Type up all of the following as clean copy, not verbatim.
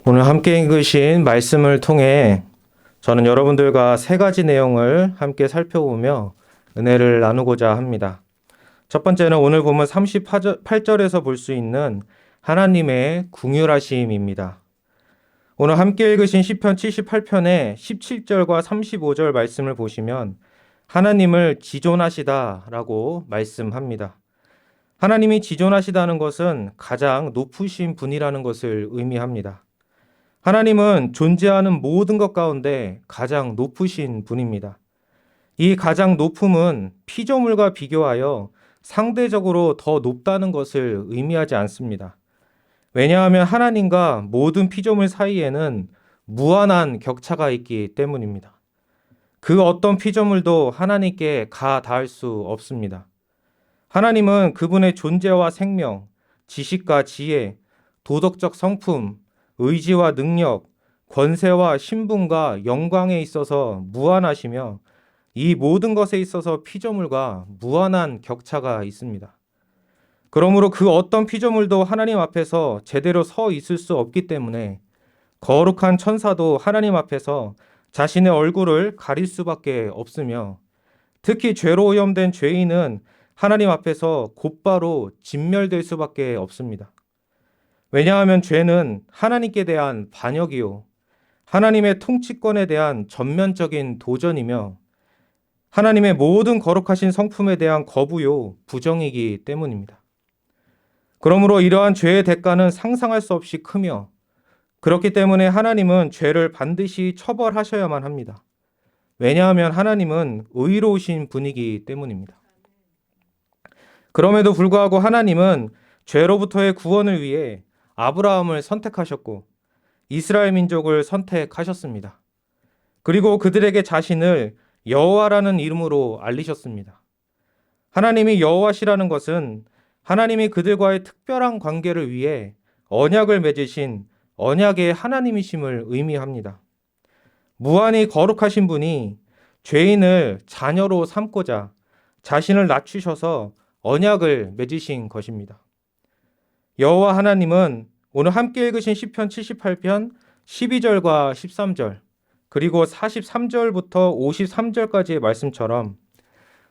오늘 함께 읽으신 말씀을 통해 저는 여러분들과 세 가지 내용을 함께 살펴보며 은혜를 나누고자 합니다. 첫 번째는 오늘 보면 38절에서 볼 수 있는 하나님의 긍휼하심입니다. 오늘 함께 읽으신 시편 78편의 17절과 35절 말씀을 보시면 하나님을 지존하시다라고 말씀합니다. 하나님이 지존하시다는 것은 가장 높으신 분이라는 것을 의미합니다. 하나님은 존재하는 모든 것 가운데 가장 높으신 분입니다. 이 가장 높음은 피조물과 비교하여 상대적으로 더 높다는 것을 의미하지 않습니다. 왜냐하면 하나님과 모든 피조물 사이에는 무한한 격차가 있기 때문입니다. 그 어떤 피조물도 하나님께 닿을 수 없습니다. 하나님은 그분의 존재와 생명, 지식과 지혜, 도덕적 성품, 의지와 능력, 권세와 신분과 영광에 있어서 무한하시며 이 모든 것에 있어서 피조물과 무한한 격차가 있습니다. 그러므로 그 어떤 피조물도 하나님 앞에서 제대로 서 있을 수 없기 때문에 거룩한 천사도 하나님 앞에서 자신의 얼굴을 가릴 수밖에 없으며 특히 죄로 오염된 죄인은 하나님 앞에서 곧바로 진멸될 수밖에 없습니다. 왜냐하면 죄는 하나님께 대한 반역이요, 하나님의 통치권에 대한 전면적인 도전이며 하나님의 모든 거룩하신 성품에 대한 거부요, 부정이기 때문입니다. 그러므로 이러한 죄의 대가는 상상할 수 없이 크며 그렇기 때문에 하나님은 죄를 반드시 처벌하셔야만 합니다. 왜냐하면 하나님은 의로우신 분이기 때문입니다. 그럼에도 불구하고 하나님은 죄로부터의 구원을 위해 아브라함을 선택하셨고 이스라엘 민족을 선택하셨습니다. 그리고 그들에게 자신을 여호와라는 이름으로 알리셨습니다. 하나님이 여호와시라는 것은 하나님이 그들과의 특별한 관계를 위해 언약을 맺으신 언약의 하나님이심을 의미합니다. 무한히 거룩하신 분이 죄인을 자녀로 삼고자 자신을 낮추셔서 언약을 맺으신 것입니다. 여호와 하나님은 오늘 함께 읽으신 시편 78편 12절과 13절 그리고 43절부터 53절까지의 말씀처럼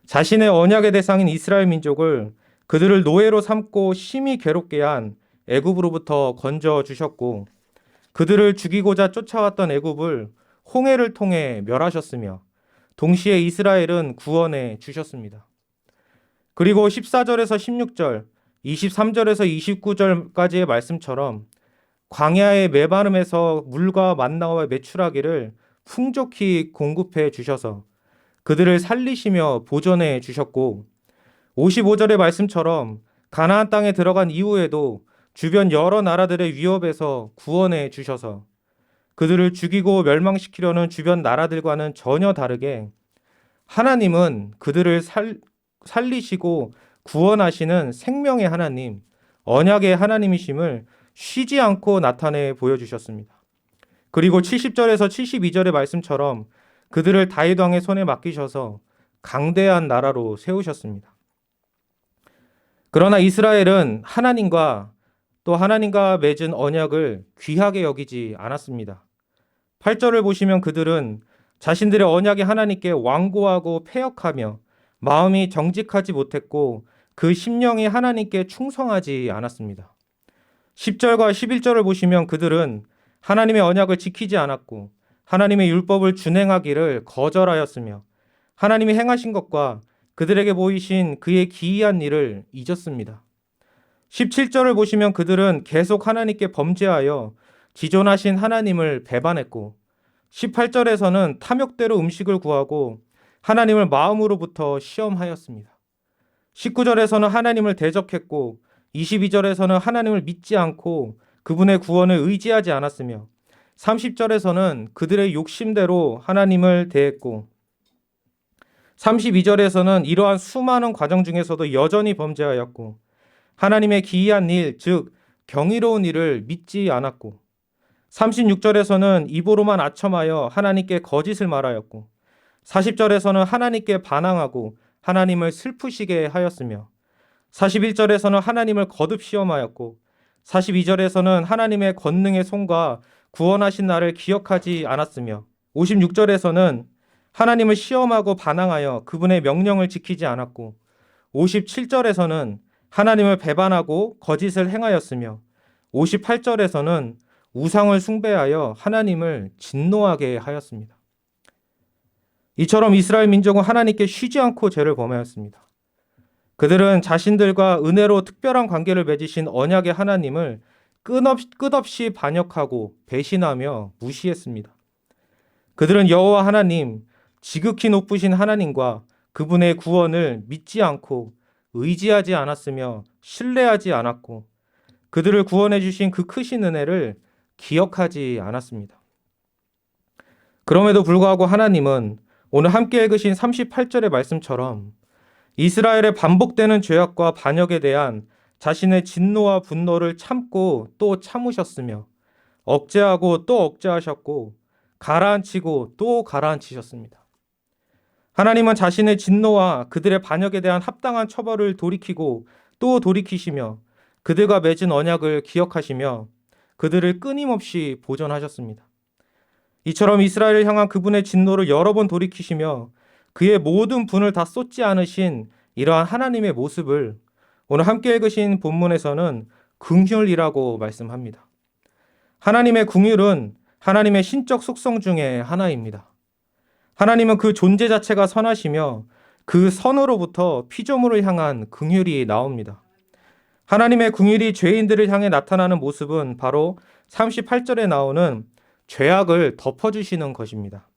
자신의 언약의 대상인 이스라엘 민족을 그들을 노예로 삼고 심히 괴롭게 한 애굽으로부터 건져 주셨고 그들을 죽이고자 쫓아왔던 애굽을 홍해를 통해 멸하셨으며 동시에 이스라엘은 구원해 주셨습니다. 그리고 14절에서 16절 23절에서 29절까지의 말씀처럼 광야의 메마름에서 물과 만나와 메추라기를 풍족히 공급해 주셔서 그들을 살리시며 보존해 주셨고 55절의 말씀처럼 가나안 땅에 들어간 이후에도 주변 여러 나라들의 위협에서 구원해 주셔서 그들을 죽이고 멸망시키려는 주변 나라들과는 전혀 다르게 하나님은 그들을 살리시고 구원하시는 생명의 하나님, 언약의 하나님이심을 쉬지 않고 나타내 보여주셨습니다. 그리고 70절에서 72절의 말씀처럼 그들을 다윗 왕의 손에 맡기셔서 강대한 나라로 세우셨습니다. 그러나 이스라엘은 하나님과 또 하나님과 맺은 언약을 귀하게 여기지 않았습니다. 8절을 보시면 그들은 자신들의 언약의 하나님께 완고하고 패역하며 마음이 정직하지 못했고 그 심령이 하나님께 충성하지 않았습니다. 10절과 11절을 보시면 그들은 하나님의 언약을 지키지 않았고 하나님의 율법을 준행하기를 거절하였으며 하나님이 행하신 것과 그들에게 보이신 그의 기이한 일을 잊었습니다. 17절을 보시면 그들은 계속 하나님께 범죄하여 지존하신 하나님을 배반했고 18절에서는 탐욕대로 음식을 구하고 하나님을 마음으로부터 시험하였습니다. 19절에서는 하나님을 대적했고 22절에서는 하나님을 믿지 않고 그분의 구원을 의지하지 않았으며 30절에서는 그들의 욕심대로 하나님을 대했고 32절에서는 이러한 수많은 과정 중에서도 여전히 범죄하였고 하나님의 기이한 일, 즉 경이로운 일을 믿지 않았고 36절에서는 입으로만 아첨하여 하나님께 거짓을 말하였고 40절에서는 하나님께 반항하고 하나님을 슬프시게 하였으며 41절에서는 하나님을 거듭 시험하였고 42절에서는 하나님의 권능의 손과 구원하신 나를 기억하지 않았으며 56절에서는 하나님을 시험하고 반항하여 그분의 명령을 지키지 않았고 57절에서는 하나님을 배반하고 거짓을 행하였으며 58절에서는 우상을 숭배하여 하나님을 진노하게 하였습니다. 이처럼 이스라엘 민족은 하나님께 쉬지 않고 죄를 범하였습니다. 그들은 자신들과 은혜로 특별한 관계를 맺으신 언약의 하나님을 끝없이 반역하고 배신하며 무시했습니다. 그들은 여호와 하나님, 지극히 높으신 하나님과 그분의 구원을 믿지 않고 의지하지 않았으며 신뢰하지 않았고 그들을 구원해 주신 그 크신 은혜를 기억하지 않았습니다. 그럼에도 불구하고 하나님은 오늘 함께 읽으신 38절의 말씀처럼 이스라엘의 반복되는 죄악과 반역에 대한 자신의 진노와 분노를 참고 또 참으셨으며 억제하고 또 억제하셨고 가라앉히고 또 가라앉히셨습니다. 하나님은 자신의 진노와 그들의 반역에 대한 합당한 처벌을 돌이키고 또 돌이키시며 그들과 맺은 언약을 기억하시며 그들을 끊임없이 보존하셨습니다. 이처럼 이스라엘을 향한 그분의 진노를 여러 번 돌이키시며 그의 모든 분을 다 쏟지 않으신 이러한 하나님의 모습을 오늘 함께 읽으신 본문에서는 긍휼이라고 말씀합니다. 하나님의 긍휼은 하나님의 신적 속성 중에 하나입니다. 하나님은 그 존재 자체가 선하시며 그 선으로부터 피조물을 향한 긍휼이 나옵니다. 하나님의 긍휼이 죄인들을 향해 나타나는 모습은 바로 38절에 나오는 죄악을 덮어주시는 것입니다.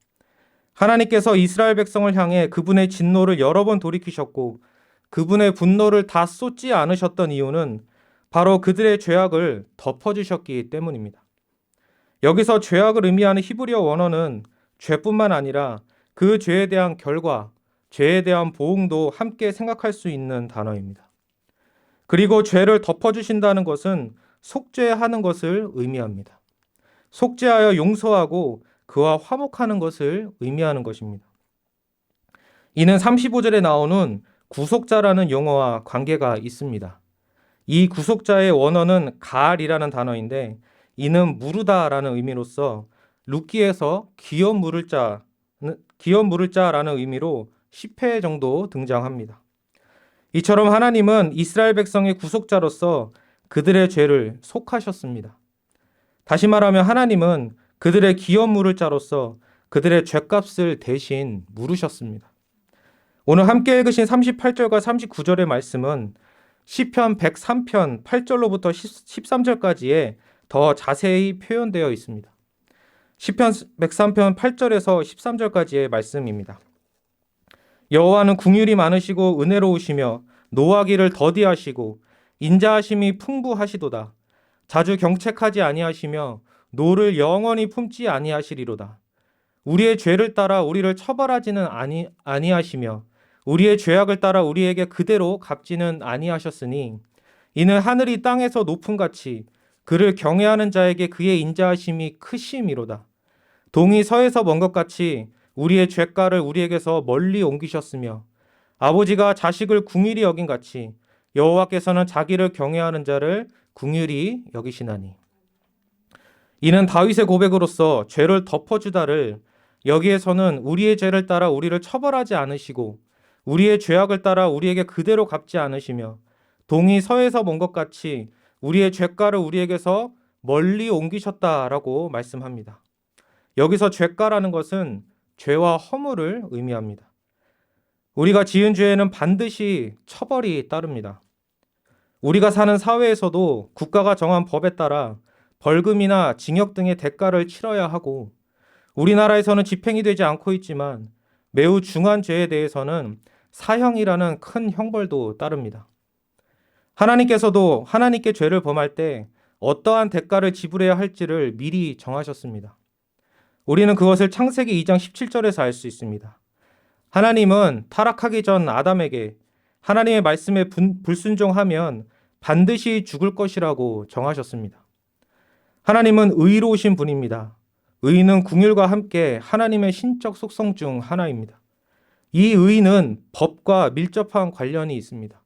하나님께서 이스라엘 백성을 향해 그분의 진노를 여러 번 돌이키셨고 그분의 분노를 다 쏟지 않으셨던 이유는 바로 그들의 죄악을 덮어주셨기 때문입니다. 여기서 죄악을 의미하는 히브리어 원어는 죄뿐만 아니라 그 죄에 대한 결과, 죄에 대한 보응도 함께 생각할 수 있는 단어입니다. 그리고 죄를 덮어주신다는 것은 속죄하는 것을 의미합니다. 속죄하여 용서하고 그와 화목하는 것을 의미하는 것입니다. 이는 35절에 나오는 구속자라는 용어와 관계가 있습니다. 이 구속자의 원어는 갈이라는 단어인데 이는 무르다라는 의미로서 룻기에서 기업 물을 자라는 의미로 10회 정도 등장합니다. 이처럼 하나님은 이스라엘 백성의 구속자로서 그들의 죄를 속하셨습니다. 다시 말하면 하나님은 그들의 기업 물을 자로서 그들의 죄값을 대신 물으셨습니다. 오늘 함께 읽으신 38절과 39절의 말씀은 시편 103편 8절로부터 13절까지에 더 자세히 표현되어 있습니다. 시편 103편 8절에서 13절까지의 말씀입니다. 여호와는 긍휼이 많으시고 은혜로우시며 노하기를 더디하시고 인자하심이 풍부하시도다. 자주 경책하지 아니하시며 노를 영원히 품지 아니하시리로다. 우리의 죄를 따라 우리를 처벌하지는 아니하시며 우리의 죄악을 따라 우리에게 그대로 갚지는 아니하셨으니 이는 하늘이 땅에서 높음같이 그를 경외하는 자에게 그의 인자하심이 크심이로다. 동이 서에서 먼 것 같이 우리의 죄가를 우리에게서 멀리 옮기셨으며 아버지가 자식을 궁일이 여긴 같이 여호와께서는 자기를 경외하는 자를 궁일이 여기시나니. 이는 다윗의 고백으로서 죄를 덮어주다를 여기에서는 우리의 죄를 따라 우리를 처벌하지 않으시고 우리의 죄악을 따라 우리에게 그대로 갚지 않으시며 동이 서에서 먼 것 같이 우리의 죄가를 우리에게서 멀리 옮기셨다라고 말씀합니다. 여기서 죄가라는 것은 죄와 허물을 의미합니다. 우리가 지은 죄에는 반드시 처벌이 따릅니다. 우리가 사는 사회에서도 국가가 정한 법에 따라 벌금이나 징역 등의 대가를 치러야 하고 우리나라에서는 집행이 되지 않고 있지만 매우 중한 죄에 대해서는 사형이라는 큰 형벌도 따릅니다. 하나님께서도 하나님께 죄를 범할 때 어떠한 대가를 지불해야 할지를 미리 정하셨습니다. 우리는 그것을 창세기 2장 17절에서 알 수 있습니다. 하나님은 타락하기 전 아담에게 하나님의 말씀에 불순종하면 반드시 죽을 것이라고 정하셨습니다. 하나님은 의로우신 분입니다. 의는 긍휼과 함께 하나님의 신적 속성 중 하나입니다. 이 의는 법과 밀접한 관련이 있습니다.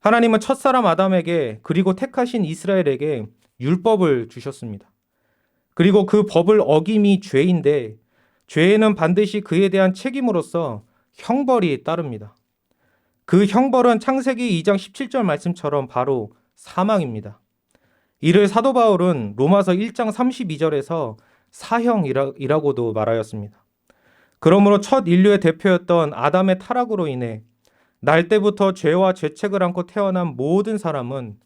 하나님은 첫사람 아담에게 그리고 택하신 이스라엘에게 율법을 주셨습니다. 그리고 그 법을 어김이 죄인데 죄에는 반드시 그에 대한 책임으로서 형벌이 따릅니다. 그 형벌은 창세기 2장 17절 말씀처럼 바로 사망입니다. 이를 사도 바울은 로마서 1장 32절에서 사형이라고도 말하였습니다. 그러므로 첫 인류의 대표였던 아담의 타락으로 인해 날 때부터 죄와 죄책을 안고 태어난 모든 사람은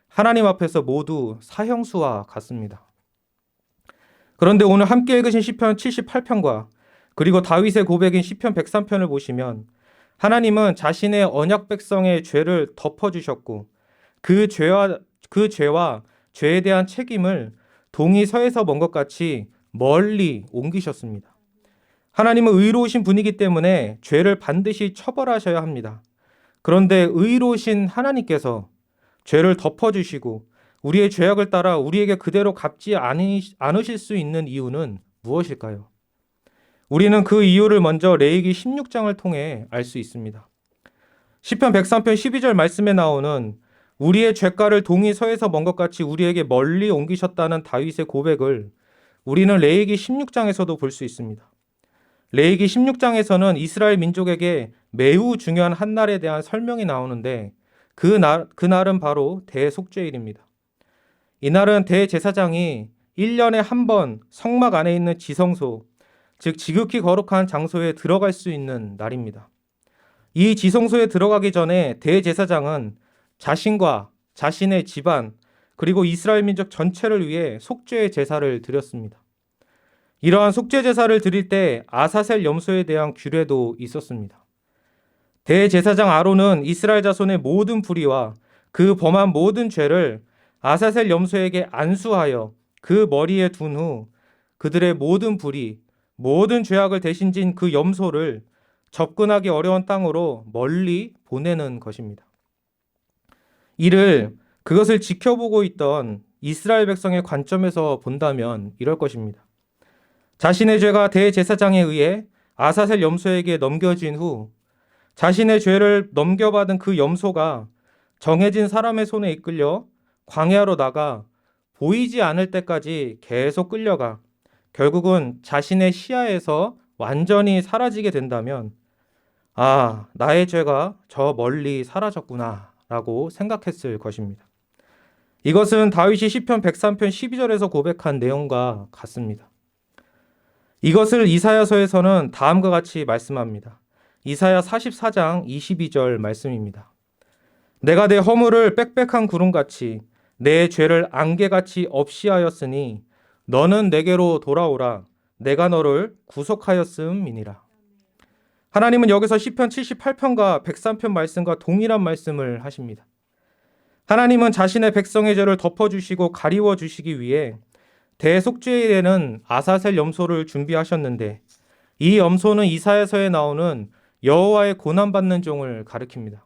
하나님 앞에서 모두 사형수와 같습니다. 그런데 오늘 함께 읽으신 시편 78편과 그리고 다윗의 고백인 시편 103편을 보시면 하나님은 자신의 언약 백성의 죄를 덮어주셨고 그 죄와 죄에 대한 책임을 동이 서에서 먼 것 같이 멀리 옮기셨습니다. 하나님은 의로우신 분이기 때문에 죄를 반드시 처벌하셔야 합니다. 그런데 의로우신 하나님께서 죄를 덮어주시고 우리의 죄악을 따라 우리에게 그대로 갚지 않으실 수 있는 이유는 무엇일까요? 우리는 그 이유를 먼저 레위기 16장을 통해 알 수 있습니다. 시편 103편 12절 말씀에 나오는 우리의 죄가를 동이 서에서 먼 것 같이 우리에게 멀리 옮기셨다는 다윗의 고백을 우리는 레위기 16장에서도 볼 수 있습니다. 레위기 16장에서는 이스라엘 민족에게 매우 중요한 한 날에 대한 설명이 나오는데 그날은 바로 대속죄일입니다. 이날은 대제사장이 1년에 한 번 성막 안에 있는 지성소, 즉 지극히 거룩한 장소에 들어갈 수 있는 날입니다. 이 지성소에 들어가기 전에 대제사장은 자신과 자신의 집안 그리고 이스라엘 민족 전체를 위해 속죄의 제사를 드렸습니다. 이러한 속죄 제사를 드릴 때 아사셀 염소에 대한 규례도 있었습니다. 대제사장 아론은 이스라엘 자손의 모든 불의와 그 범한 모든 죄를 아사셀 염소에게 안수하여 그 머리에 둔 후 그들의 모든 불의, 모든 죄악을 대신 진 그 염소를 접근하기 어려운 땅으로 멀리 보내는 것입니다. 그것을 지켜보고 있던 이스라엘 백성의 관점에서 본다면 이럴 것입니다. 자신의 죄가 대제사장에 의해 아사셀 염소에게 넘겨진 후 자신의 죄를 넘겨받은 그 염소가 정해진 사람의 손에 이끌려 광야로 나가 보이지 않을 때까지 계속 끌려가 결국은 자신의 시야에서 완전히 사라지게 된다면 나의 죄가 저 멀리 사라졌구나 라고 생각했을 것입니다. 이것은 다윗이 시편 103편 12절에서 고백한 내용과 같습니다. 이것을 이사야서에서는 다음과 같이 말씀합니다. 이사야 44장 22절 말씀입니다. 내가 내 허물을 빽빽한 구름같이 내 죄를 안개같이 없이 하였으니 너는 내게로 돌아오라. 내가 너를 구속하였음이니라. 하나님은 여기서 시편 78편과 103편 말씀과 동일한 말씀을 하십니다. 하나님은 자신의 백성의 죄를 덮어주시고 가리워 주시기 위해 대속죄일에는 아사셀 염소를 준비하셨는데 이 염소는 이사야서에 나오는 여호와의 고난받는 종을 가리킵니다.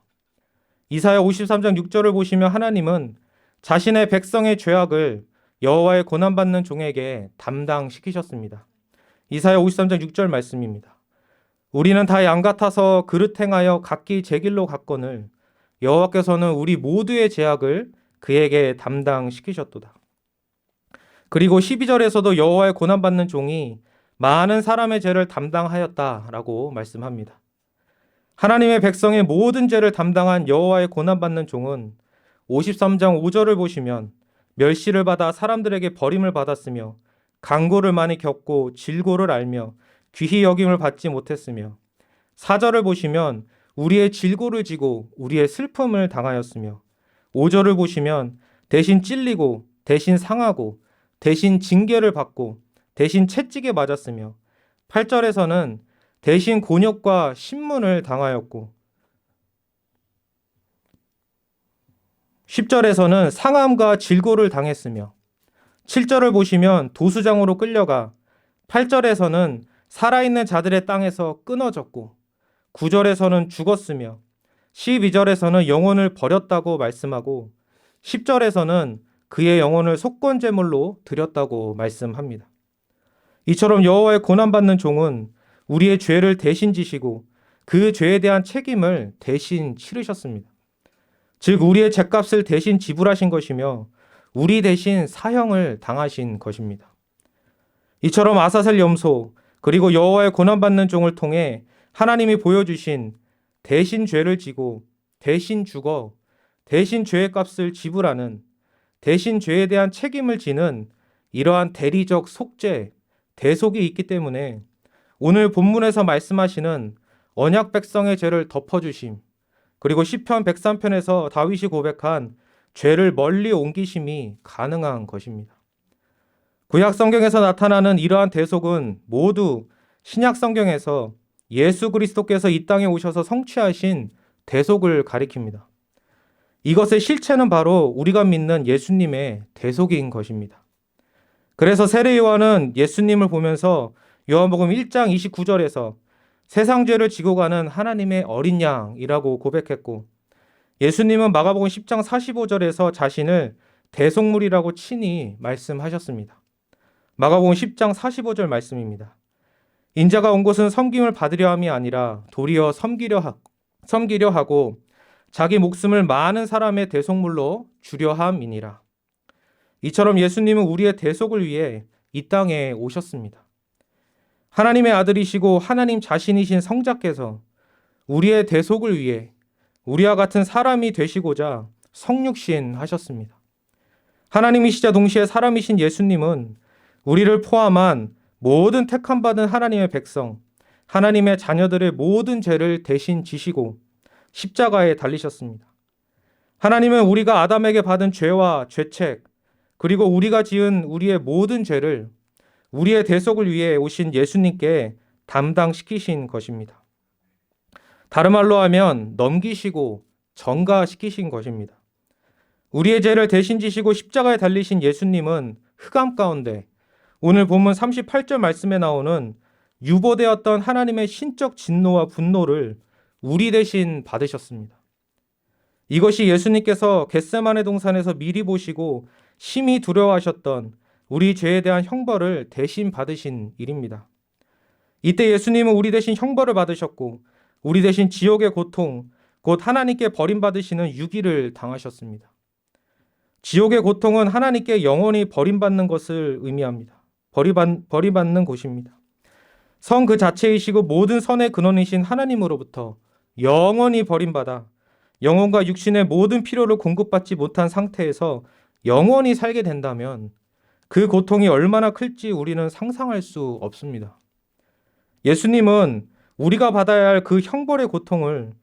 이사야 53장 6절을 보시면 하나님은 자신의 백성의 죄악을 여호와의 고난받는 종에게 담당시키셨습니다. 이사야 53장 6절 말씀입니다. 우리는 다 양 같아서 그릇 행하여 각기 제 길로 갔거늘 여호와께서는 우리 모두의 죄악을 그에게 담당시키셨도다. 그리고 12절에서도 여호와의 고난받는 종이 많은 사람의 죄를 담당하였다라고 말씀합니다. 하나님의 백성의 모든 죄를 담당한 여호와의 고난받는 종은 53장 5절을 보시면 멸시를 받아 사람들에게 버림을 받았으며 강고를 많이 겪고 질고를 알며 귀히 여김을 받지 못했으며 4절을 보시면 우리의 질고를 지고 우리의 슬픔을 당하였으며 5절을 보시면 대신 찔리고 대신 상하고 대신 징계를 받고 대신 채찍에 맞았으며 8절에서는 대신 곤욕과 신문을 당하였고 10절에서는 상함과 질고를 당했으며 7절을 보시면 도수장으로 끌려가 8절에서는 살아있는 자들의 땅에서 끊어졌고 9절에서는 죽었으며 12절에서는 영혼을 버렸다고 말씀하고 10절에서는 그의 영혼을 속건제물로 드렸다고 말씀합니다. 이처럼 여호와의 고난받는 종은 우리의 죄를 대신 지시고 그 죄에 대한 책임을 대신 치르셨습니다. 즉 우리의 죄값을 대신 지불하신 것이며 우리 대신 사형을 당하신 것입니다. 이처럼 아사셀 염소 그리고 여호와의 고난받는 종을 통해 하나님이 보여주신 대신 죄를 지고 대신 죽어 대신 죄의 값을 지불하는 대신 죄에 대한 책임을 지는 이러한 대리적 속죄, 대속이 있기 때문에 오늘 본문에서 말씀하시는 언약 백성의 죄를 덮어주심, 그리고 시편 103편에서 다윗이 고백한 죄를 멀리 옮기심이 가능한 것입니다. 구약 성경에서 나타나는 이러한 대속은 모두 신약 성경에서 예수 그리스도께서 이 땅에 오셔서 성취하신 대속을 가리킵니다. 이것의 실체는 바로 우리가 믿는 예수님의 대속인 것입니다. 그래서 세례 요한은 예수님을 보면서 요한복음 1장 29절에서 세상 죄를 지고 가는 하나님의 어린 양이라고 고백했고, 예수님은 마가복음 10장 45절에서 자신을 대속물이라고 친히 말씀하셨습니다. 마가복음 10장 45절 말씀입니다. 인자가 온 곳은 섬김을 받으려 함이 아니라 도리어 섬기려 하고 자기 목숨을 많은 사람의 대속물로 주려 함이니라. 이처럼 예수님은 우리의 대속을 위해 이 땅에 오셨습니다. 하나님의 아들이시고 하나님 자신이신 성자께서 우리의 대속을 위해 우리와 같은 사람이 되시고자 성육신 하셨습니다. 하나님이시자 동시에 사람이신 예수님은 우리를 포함한 모든 택함받은 하나님의 백성, 하나님의 자녀들의 모든 죄를 대신 지시고 십자가에 달리셨습니다. 하나님은 우리가 아담에게 받은 죄와 죄책, 그리고 우리가 지은 우리의 모든 죄를 우리의 대속을 위해 오신 예수님께 담당시키신 것입니다. 다른 말로 하면 넘기시고 전가시키신 것입니다. 우리의 죄를 대신 지시고 십자가에 달리신 예수님은 흑암 가운데 오늘 본문 38절 말씀에 나오는 유보되었던 하나님의 신적 진노와 분노를 우리 대신 받으셨습니다. 이것이 예수님께서 겟세마네 동산에서 미리 보시고 심히 두려워하셨던 우리 죄에 대한 형벌을 대신 받으신 일입니다. 이때 예수님은 우리 대신 형벌을 받으셨고 우리 대신 지옥의 고통, 곧 하나님께 버림받으시는 유기를 당하셨습니다. 지옥의 고통은 하나님께 영원히 버림받는 것을 의미합니다. 버림받는 곳입니다. 성 그 자체이시고 모든 선의 근원이신 하나님으로부터 영원히 버림받아 영혼과 육신의 모든 필요를 공급받지 못한 상태에서 영원히 살게 된다면 그 고통이 얼마나 클지 우리는 상상할 수 없습니다. 예수님은 우리가 받아야 할 그 형벌의 고통을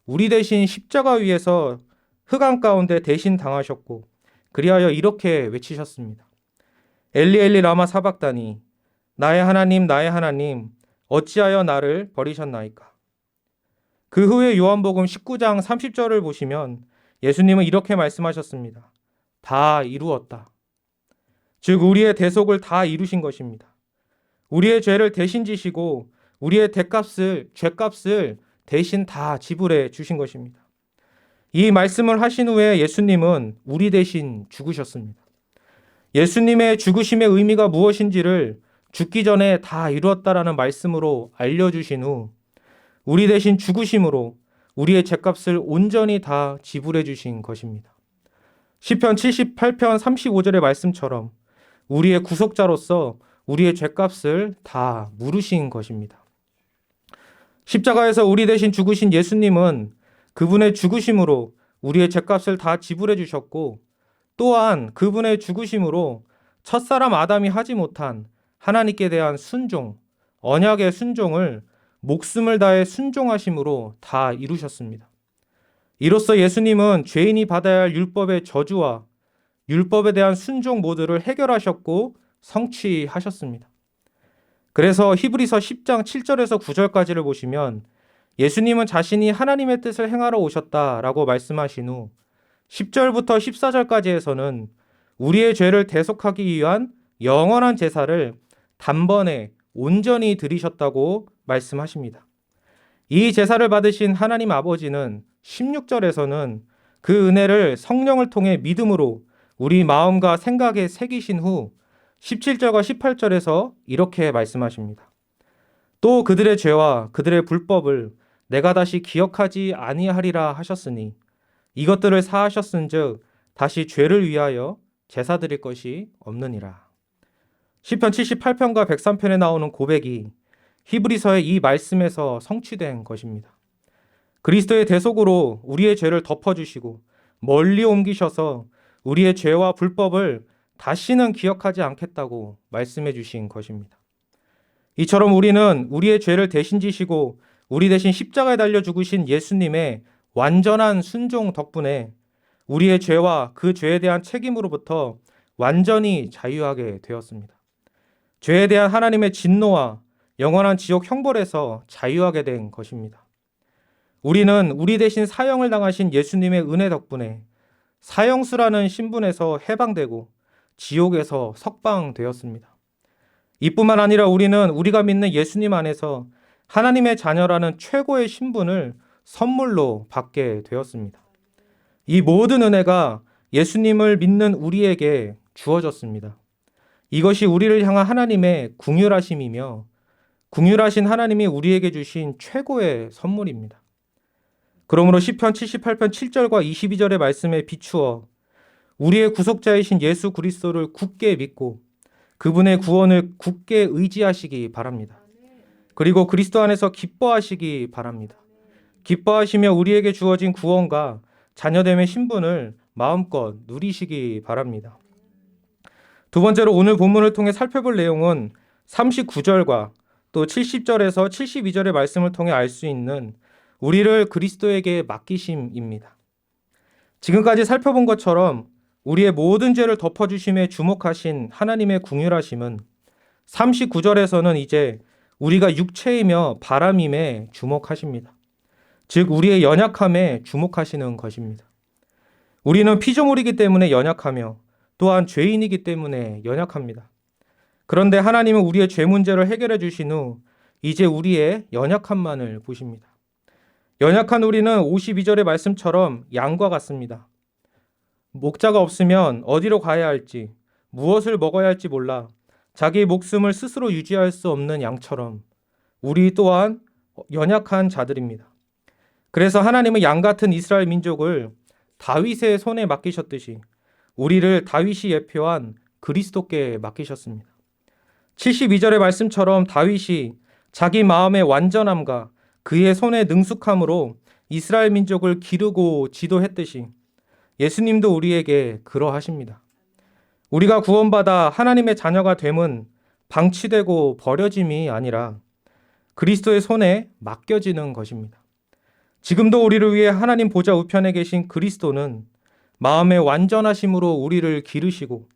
우리 대신 십자가 위에서 흑암 가운데 대신 당하셨고 그리하여 이렇게 외치셨습니다. 엘리 엘리 라마 사박다니 나의 하나님 어찌하여 나를 버리셨나이까. 그 후에 요한복음 19장 30절을 보시면 예수님은 이렇게 말씀하셨습니다. 다 이루었다. 즉 우리의 대속을 다 이루신 것입니다. 우리의 죄를 대신 지시고 우리의 죄값을 대신 다 지불해 주신 것입니다. 이 말씀을 하신 후에 예수님은 우리 대신 죽으셨습니다. 예수님의 죽으심의 의미가 무엇인지를 죽기 전에 다 이루었다라는 말씀으로 알려주신 후 우리 대신 죽으심으로 우리의 죄값을 온전히 다 지불해 주신 것입니다. 시편 78편 35절의 말씀처럼 우리의 구속자로서 우리의 죄값을 다 물으신 것입니다. 십자가에서 우리 대신 죽으신 예수님은 그분의 죽으심으로 우리의 죄값을 다 지불해 주셨고 또한 그분의 죽으심으로 첫사람 아담이 하지 못한 하나님께 대한 순종, 언약의 순종을 목숨을 다해 순종하심으로 다 이루셨습니다. 이로써 예수님은 죄인이 받아야 할 율법의 저주와 율법에 대한 순종 모두를 해결하셨고 성취하셨습니다. 그래서 히브리서 10장 7절에서 9절까지를 보시면 예수님은 자신이 하나님의 뜻을 행하러 오셨다라고 말씀하신 후 10절부터 14절까지에서는 우리의 죄를 대속하기 위한 영원한 제사를 단번에 온전히 드리셨다고 말씀하십니다. 이 제사를 받으신 하나님 아버지는 16절에서는 그 은혜를 성령을 통해 믿음으로 우리 마음과 생각에 새기신 후 17절과 18절에서 이렇게 말씀하십니다. 또 그들의 죄와 그들의 불법을 내가 다시 기억하지 아니하리라 하셨으니 이것들을 사하셨은즉 다시 죄를 위하여 제사 드릴 것이 없느니라. 시편 78편과 103편에 나오는 고백이 히브리서의 이 말씀에서 성취된 것입니다. 그리스도의 대속으로 우리의 죄를 덮어주시고 멀리 옮기셔서 우리의 죄와 불법을 다시는 기억하지 않겠다고 말씀해 주신 것입니다. 이처럼 우리는 우리의 죄를 대신 지시고 우리 대신 십자가에 달려 죽으신 예수님의 완전한 순종 덕분에 우리의 죄와 그 죄에 대한 책임으로부터 완전히 자유하게 되었습니다. 죄에 대한 하나님의 진노와 영원한 지옥 형벌에서 자유하게 된 것입니다. 우리는 우리 대신 사형을 당하신 예수님의 은혜 덕분에 사형수라는 신분에서 해방되고 지옥에서 석방되었습니다. 이뿐만 아니라 우리는 우리가 믿는 예수님 안에서 하나님의 자녀라는 최고의 신분을 선물로 받게 되었습니다. 이 모든 은혜가 예수님을 믿는 우리에게 주어졌습니다. 이것이 우리를 향한 하나님의 긍휼하심이며 긍휼하신 하나님이 우리에게 주신 최고의 선물입니다. 그러므로 시편 78편 7절과 22절의 말씀에 비추어 우리의 구속자이신 예수 그리스도를 굳게 믿고 그분의 구원을 굳게 의지하시기 바랍니다. 그리고 그리스도 안에서 기뻐하시기 바랍니다. 기뻐하시며 우리에게 주어진 구원과 자녀됨의 신분을 마음껏 누리시기 바랍니다. 두 번째로 오늘 본문을 통해 살펴볼 내용은 39절과 또 70절에서 72절의 말씀을 통해 알 수 있는 우리를 그리스도에게 맡기심입니다. 지금까지 살펴본 것처럼 우리의 모든 죄를 덮어주심에 주목하신 하나님의 긍휼하심은 39절에서는 이제 우리가 육체이며 바람임에 주목하십니다. 즉 우리의 연약함에 주목하시는 것입니다. 우리는 피조물이기 때문에 연약하며 또한 죄인이기 때문에 연약합니다. 그런데 하나님은 우리의 죄 문제를 해결해 주신 후 이제 우리의 연약함만을 보십니다. 연약한 우리는 52절의 말씀처럼 양과 같습니다. 목자가 없으면 어디로 가야 할지, 무엇을 먹어야 할지 몰라 자기 목숨을 스스로 유지할 수 없는 양처럼 우리 또한 연약한 자들입니다. 그래서 하나님은 양 같은 이스라엘 민족을 다윗의 손에 맡기셨듯이 우리를 다윗이 예표한 그리스도께 맡기셨습니다. 72절의 말씀처럼 다윗이 자기 마음의 완전함과 그의 손의 능숙함으로 이스라엘 민족을 기르고 지도했듯이 예수님도 우리에게 그러하십니다. 우리가 구원받아 하나님의 자녀가 됨은 방치되고 버려짐이 아니라 그리스도의 손에 맡겨지는 것입니다. 지금도 우리를 위해 하나님 보좌 우편에 계신 그리스도는 마음의 완전하심으로 우리를 기르시고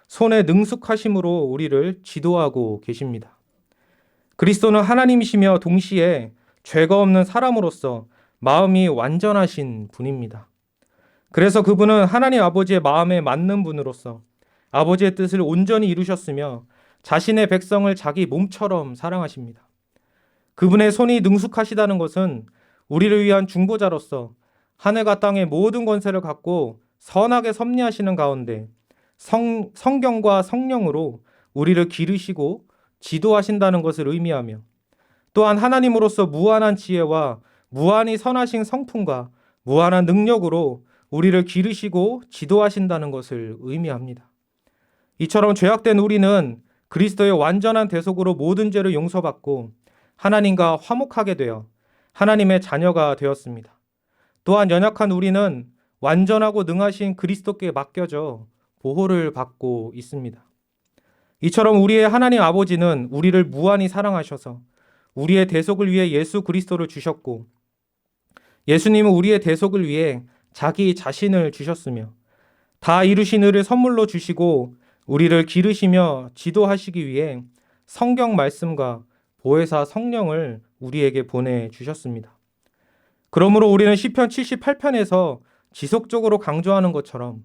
손의 능숙하심으로 우리를 지도하고 계십니다. 그리스도는 하나님이시며 동시에 죄가 없는 사람으로서 마음이 완전하신 분입니다. 그래서 그분은 하나님 아버지의 마음에 맞는 분으로서 아버지의 뜻을 온전히 이루셨으며 자신의 백성을 자기 몸처럼 사랑하십니다. 그분의 손이 능숙하시다는 것은 우리를 위한 중보자로서 하늘과 땅의 모든 권세를 갖고 선하게 섭리하시는 가운데 성경과 성령으로 우리를 기르시고 지도하신다는 것을 의미하며 또한 하나님으로서 무한한 지혜와 무한히 선하신 성품과 무한한 능력으로 우리를 기르시고 지도하신다는 것을 의미합니다. 이처럼 죄악된 우리는 그리스도의 완전한 대속으로 모든 죄를 용서받고 하나님과 화목하게 되어 하나님의 자녀가 되었습니다. 또한 연약한 우리는 완전하고 능하신 그리스도께 맡겨져 보호를 받고 있습니다. 이처럼 우리의 하나님 아버지는 우리를 무한히 사랑하셔서 우리의 대속을 위해 예수 그리스도를 주셨고 예수님은 우리의 대속을 위해 자기 자신을 주셨으며 다 이루신 의를 선물로 주시고 우리를 기르시며 지도하시기 위해 성경 말씀과 보혜사 성령을 우리에게 보내주셨습니다. 그러므로 우리는 시편 78편에서 지속적으로 강조하는 것처럼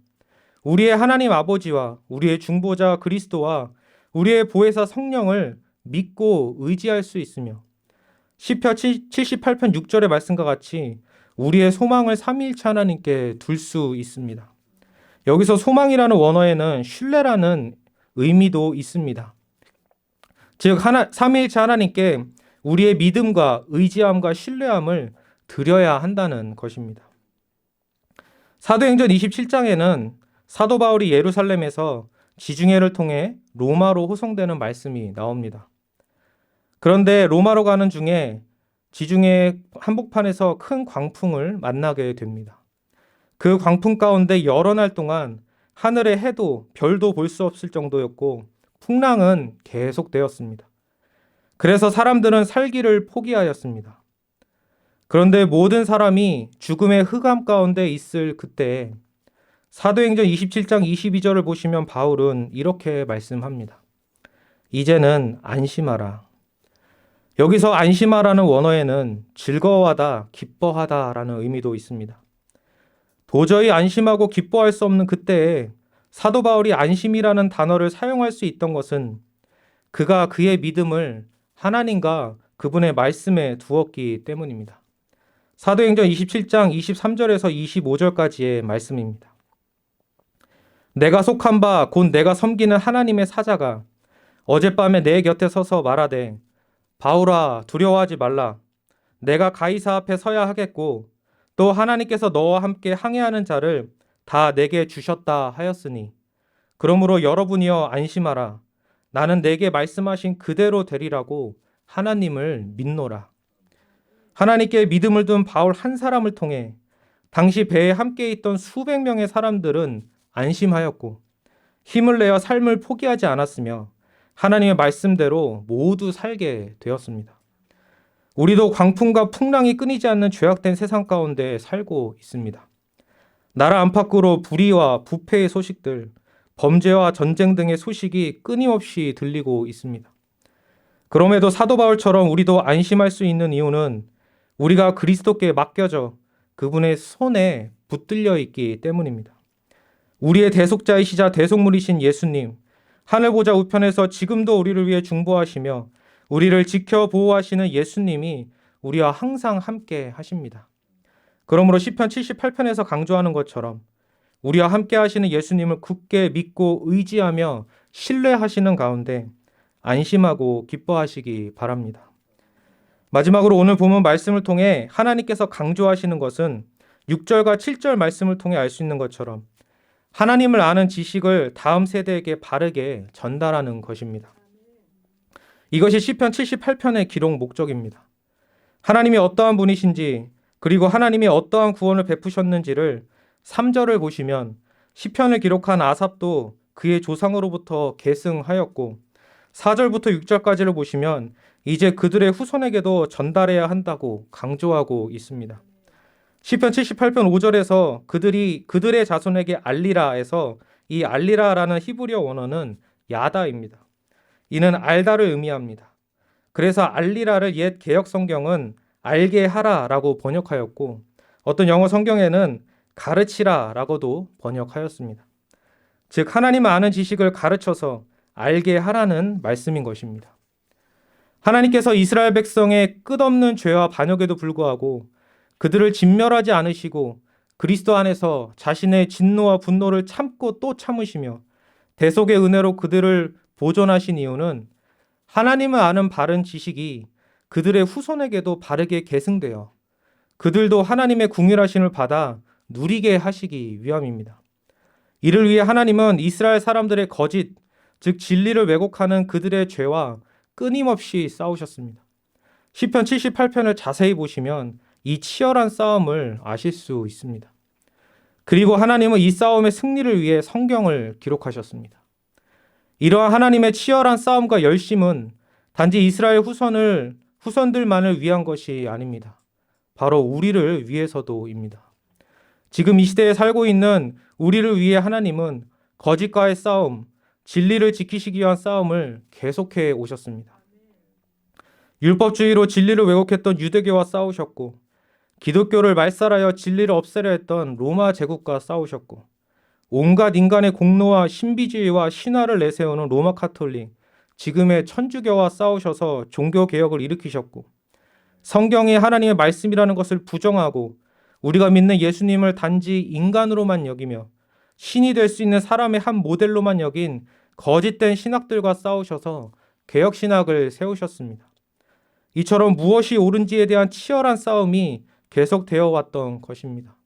우리의 하나님 아버지와 우리의 중보자 그리스도와 우리의 보혜사 성령을 믿고 의지할 수 있으며 시편 78편 6절의 말씀과 같이 우리의 소망을 삼위일체 하나님께 둘 수 있습니다. 여기서 소망이라는 원어에는 신뢰라는 의미도 있습니다. 즉 삼위일체 하나님께 우리의 믿음과 의지함과 신뢰함을 드려야 한다는 것입니다. 사도행전 27장에는 사도 바울이 예루살렘에서 지중해를 통해 로마로 호송되는 말씀이 나옵니다. 그런데 로마로 가는 중에 지중해 한복판에서 큰 광풍을 만나게 됩니다. 그 광풍 가운데 여러 날 동안 하늘의 해도 별도 볼 수 없을 정도였고 풍랑은 계속되었습니다. 그래서 사람들은 살기를 포기하였습니다. 그런데 모든 사람이 죽음의 흑암 가운데 있을 그때 사도행전 27장 22절을 보시면 바울은 이렇게 말씀합니다. 이제는 안심하라. 여기서 안심하라는 원어에는 즐거워하다, 기뻐하다라는 의미도 있습니다. 도저히 안심하고 기뻐할 수 없는 그때에 사도 바울이 안심이라는 단어를 사용할 수 있던 것은 그가 그의 믿음을 하나님과 그분의 말씀에 두었기 때문입니다. 사도행전 27장 23절에서 25절까지의 말씀입니다. 내가 속한 바 곧 내가 섬기는 하나님의 사자가 어젯밤에 내 곁에 서서 말하되 바울아 두려워하지 말라. 내가 가이사 앞에 서야 하겠고 또 하나님께서 너와 함께 항해하는 자를 다 내게 주셨다 하였으니 그러므로 여러분이여 안심하라. 나는 내게 말씀하신 그대로 되리라고 하나님을 믿노라. 하나님께 믿음을 둔 바울 한 사람을 통해 당시 배에 함께 있던 수백 명의 사람들은 안심하였고 힘을 내어 삶을 포기하지 않았으며 하나님의 말씀대로 모두 살게 되었습니다. 우리도 광풍과 풍랑이 끊이지 않는 죄악된 세상 가운데 살고 있습니다. 나라 안팎으로 불의와 부패의 소식들, 범죄와 전쟁 등의 소식이 끊임없이 들리고 있습니다. 그럼에도 사도 바울처럼 우리도 안심할 수 있는 이유는 우리가 그리스도께 맡겨져 그분의 손에 붙들려 있기 때문입니다. 우리의 대속자이시자 대속물이신 예수님, 하늘 보좌 우편에서 지금도 우리를 위해 중보하시며 우리를 지켜 보호하시는 예수님이 우리와 항상 함께 하십니다. 그러므로 시편 78편에서 강조하는 것처럼 우리와 함께 하시는 예수님을 굳게 믿고 의지하며 신뢰하시는 가운데 안심하고 기뻐하시기 바랍니다. 마지막으로 오늘 본문 말씀을 통해 하나님께서 강조하시는 것은 6절과 7절 말씀을 통해 알 수 있는 것처럼 하나님을 아는 지식을 다음 세대에게 바르게 전달하는 것입니다. 이것이 시편 78편의 기록 목적입니다. 하나님이 어떠한 분이신지 그리고 하나님이 어떠한 구원을 베푸셨는지를 3절을 보시면 시편을 기록한 아삽도 그의 조상으로부터 계승하였고 4절부터 6절까지를 보시면 이제 그들의 후손에게도 전달해야 한다고 강조하고 있습니다. 시편 78편 5절에서 그들의 자손에게 알리라에서 이 알리라라는 히브리어 원어는 야다입니다. 이는 알다를 의미합니다. 그래서 알리라를 옛 개역 성경은 알게 하라라고 번역하였고 어떤 영어 성경에는 가르치라라고도 번역하였습니다. 즉 하나님 아는 지식을 가르쳐서 알게 하라는 말씀인 것입니다. 하나님께서 이스라엘 백성의 끝없는 죄와 반역에도 불구하고 그들을 진멸하지 않으시고 그리스도 안에서 자신의 진노와 분노를 참고 또 참으시며 대속의 은혜로 그들을 보존하신 이유는 하나님을 아는 바른 지식이 그들의 후손에게도 바르게 계승되어 그들도 하나님의 궁휼하심을 받아 누리게 하시기 위함입니다. 이를 위해 하나님은 이스라엘 사람들의 거짓, 즉 진리를 왜곡하는 그들의 죄와 끊임없이 싸우셨습니다. 시편 78편을 자세히 보시면 이 치열한 싸움을 아실 수 있습니다. 그리고 하나님은 이 싸움의 승리를 위해 성경을 기록하셨습니다. 이러한 하나님의 치열한 싸움과 열심은 단지 이스라엘 후손들만을 위한 것이 아닙니다. 바로 우리를 위해서도입니다. 지금 이 시대에 살고 있는 우리를 위해 하나님은 거짓과의 싸움, 진리를 지키시기 위한 싸움을 계속해 오셨습니다. 율법주의로 진리를 왜곡했던 유대교와 싸우셨고 기독교를 말살하여 진리를 없애려 했던 로마 제국과 싸우셨고 온갖 인간의 공로와 신비주의와 신화를 내세우는 로마 카톨릭, 지금의 천주교와 싸우셔서 종교개혁을 일으키셨고 성경이 하나님의 말씀이라는 것을 부정하고 우리가 믿는 예수님을 단지 인간으로만 여기며 신이 될 수 있는 사람의 한 모델로만 여긴 거짓된 신학들과 싸우셔서 개혁신학을 세우셨습니다. 이처럼 무엇이 옳은지에 대한 치열한 싸움이 계속되어 왔던 것입니다.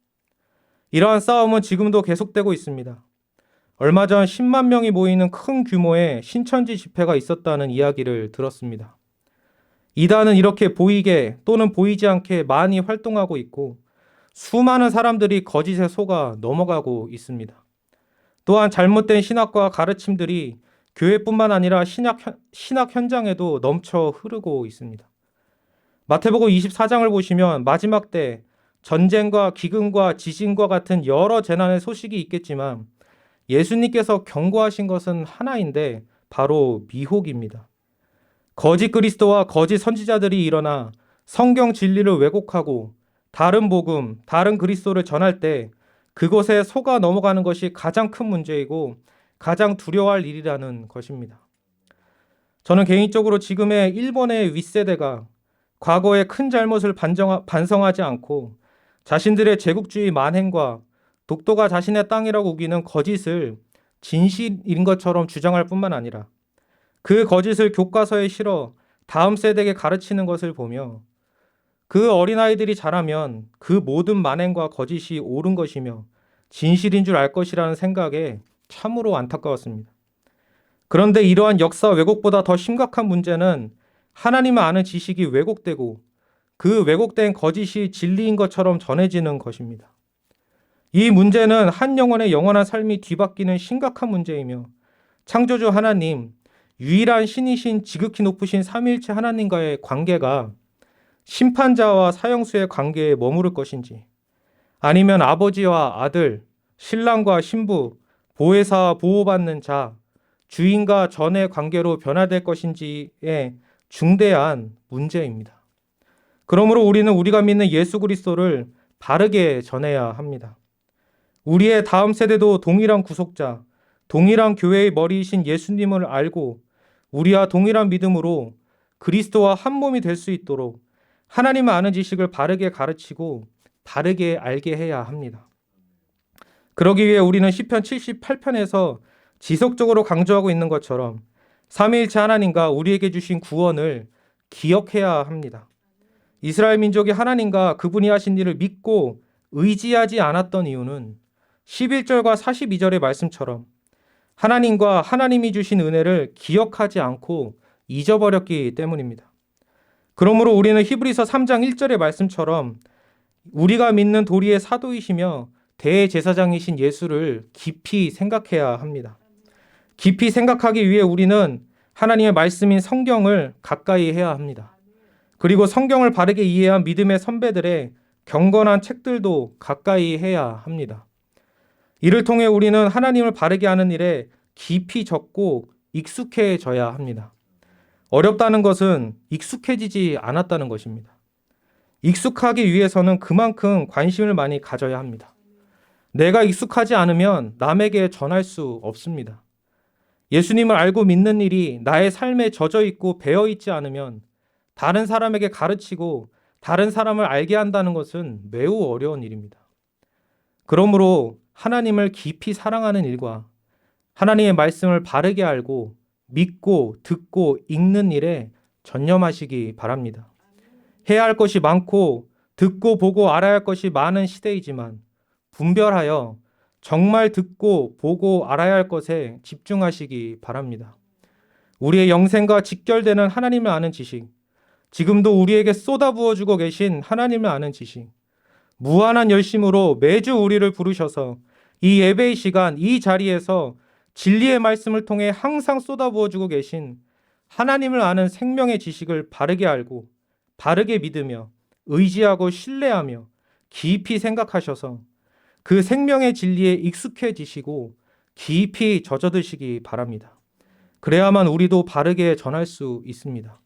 이러한 싸움은 지금도 계속되고 있습니다. 얼마 전 10만 명이 모이는 큰 규모의 신천지 집회가 있었다는 이야기를 들었습니다. 이단은 이렇게 보이게 또는 보이지 않게 많이 활동하고 있고 수많은 사람들이 거짓에 속아 넘어가고 있습니다. 또한 잘못된 신학과 가르침들이 교회뿐만 아니라 신학 현장에도 넘쳐 흐르고 있습니다. 마태복음 24장을 보시면 마지막 때 전쟁과 기근과 지진과 같은 여러 재난의 소식이 있겠지만 예수님께서 경고하신 것은 하나인데 바로 미혹입니다. 거짓 그리스도와 거짓 선지자들이 일어나 성경 진리를 왜곡하고 다른 복음, 다른 그리스도를 전할 때 그것에 속아 넘어가는 것이 가장 큰 문제이고 가장 두려워할 일이라는 것입니다. 저는 개인적으로 지금의 일본의 윗세대가 과거의 큰 잘못을 반성하지 않고 자신들의 제국주의 만행과 독도가 자신의 땅이라고 우기는 거짓을 진실인 것처럼 주장할 뿐만 아니라 그 거짓을 교과서에 실어 다음 세대에게 가르치는 것을 보며 그 어린아이들이 자라면 그 모든 만행과 거짓이 옳은 것이며 진실인 줄 알 것이라는 생각에 참으로 안타까웠습니다. 그런데 이러한 역사 왜곡보다 더 심각한 문제는 하나님을 아는 지식이 왜곡되고 그 왜곡된 거짓이 진리인 것처럼 전해지는 것입니다. 이 문제는 한 영혼의 영원한 삶이 뒤바뀌는 심각한 문제이며 창조주 하나님, 유일한 신이신 지극히 높으신 삼위일체 하나님과의 관계가 심판자와 사형수의 관계에 머무를 것인지 아니면 아버지와 아들, 신랑과 신부, 보혜사와 보호받는 자, 주인과 전의 관계로 변화될 것인지의 중대한 문제입니다. 그러므로 우리는 우리가 믿는 예수 그리스도를 바르게 전해야 합니다. 우리의 다음 세대도 동일한 구속자, 동일한 교회의 머리이신 예수님을 알고 우리와 동일한 믿음으로 그리스도와 한 몸이 될 수 있도록 하나님을 아는 지식을 바르게 가르치고 바르게 알게 해야 합니다. 그러기 위해 우리는 시편 78편에서 지속적으로 강조하고 있는 것처럼 삼위일체 하나님과 우리에게 주신 구원을 기억해야 합니다. 이스라엘 민족이 하나님과 그분이 하신 일을 믿고 의지하지 않았던 이유는 11절과 42절의 말씀처럼 하나님과 하나님이 주신 은혜를 기억하지 않고 잊어버렸기 때문입니다. 그러므로 우리는 히브리서 3장 1절의 말씀처럼 우리가 믿는 도리의 사도이시며 대제사장이신 예수를 깊이 생각해야 합니다. 깊이 생각하기 위해 우리는 하나님의 말씀인 성경을 가까이 해야 합니다. 그리고 성경을 바르게 이해한 믿음의 선배들의 경건한 책들도 가까이 해야 합니다. 이를 통해 우리는 하나님을 바르게 하는 일에 깊이 젖고 익숙해져야 합니다. 어렵다는 것은 익숙해지지 않았다는 것입니다. 익숙하기 위해서는 그만큼 관심을 많이 가져야 합니다. 내가 익숙하지 않으면 남에게 전할 수 없습니다. 예수님을 알고 믿는 일이 나의 삶에 젖어 있고 배어 있지 않으면 다른 사람에게 가르치고 다른 사람을 알게 한다는 것은 매우 어려운 일입니다. 그러므로 하나님을 깊이 사랑하는 일과 하나님의 말씀을 바르게 알고 믿고 듣고 읽는 일에 전념하시기 바랍니다. 해야 할 것이 많고 듣고 보고 알아야 할 것이 많은 시대이지만 분별하여 정말 듣고 보고 알아야 할 것에 집중하시기 바랍니다. 우리의 영생과 직결되는 하나님을 아는 지식, 지금도 우리에게 쏟아부어주고 계신 하나님을 아는 지식, 무한한 열심으로 매주 우리를 부르셔서 이 예배의 시간, 이 자리에서 진리의 말씀을 통해 항상 쏟아부어주고 계신 하나님을 아는 생명의 지식을 바르게 알고 바르게 믿으며 의지하고 신뢰하며 깊이 생각하셔서 그 생명의 진리에 익숙해지시고 깊이 젖어드시기 바랍니다. 그래야만 우리도 바르게 전할 수 있습니다.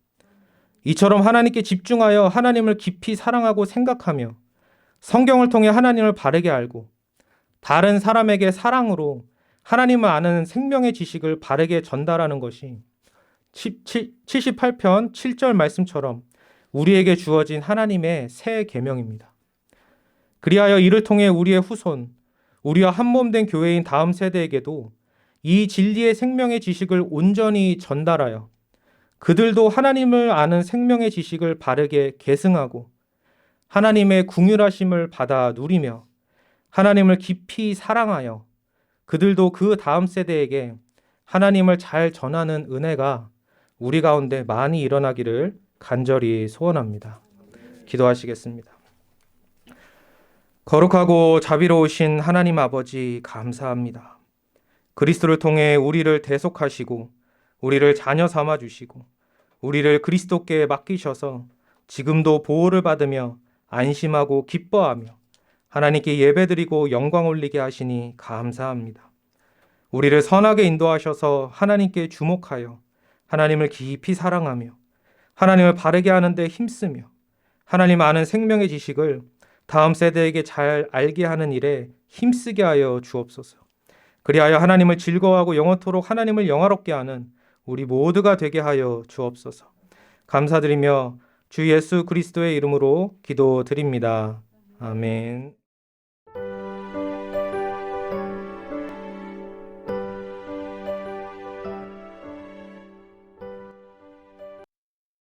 이처럼 하나님께 집중하여 하나님을 깊이 사랑하고 생각하며 성경을 통해 하나님을 바르게 알고 다른 사람에게 사랑으로 하나님을 아는 생명의 지식을 바르게 전달하는 것이 78편 7절 말씀처럼 우리에게 주어진 하나님의 새 계명입니다. 그리하여 이를 통해 우리의 후손, 우리와 한몸된 교회인 다음 세대에게도 이 진리의 생명의 지식을 온전히 전달하여 그들도 하나님을 아는 생명의 지식을 바르게 계승하고 하나님의 긍휼하심을 받아 누리며 하나님을 깊이 사랑하여 그들도 그 다음 세대에게 하나님을 잘 전하는 은혜가 우리 가운데 많이 일어나기를 간절히 소원합니다. 기도하시겠습니다. 거룩하고 자비로우신 하나님 아버지 감사합니다. 그리스도를 통해 우리를 대속하시고 우리를 자녀 삼아 주시고 우리를 그리스도께 맡기셔서 지금도 보호를 받으며 안심하고 기뻐하며 하나님께 예배드리고 영광 올리게 하시니 감사합니다. 우리를 선하게 인도하셔서 하나님께 주목하여 하나님을 깊이 사랑하며 하나님을 바르게 하는 데 힘쓰며 하나님 아는 생명의 지식을 다음 세대에게 잘 알게 하는 일에 힘쓰게 하여 주옵소서. 그리하여 하나님을 즐거워하고 영원토록 하나님을 영화롭게 하는 우리 모두가 되게 하여 주옵소서. 감사드리며 주 예수 그리스도의 이름으로 기도드립니다. 아멘.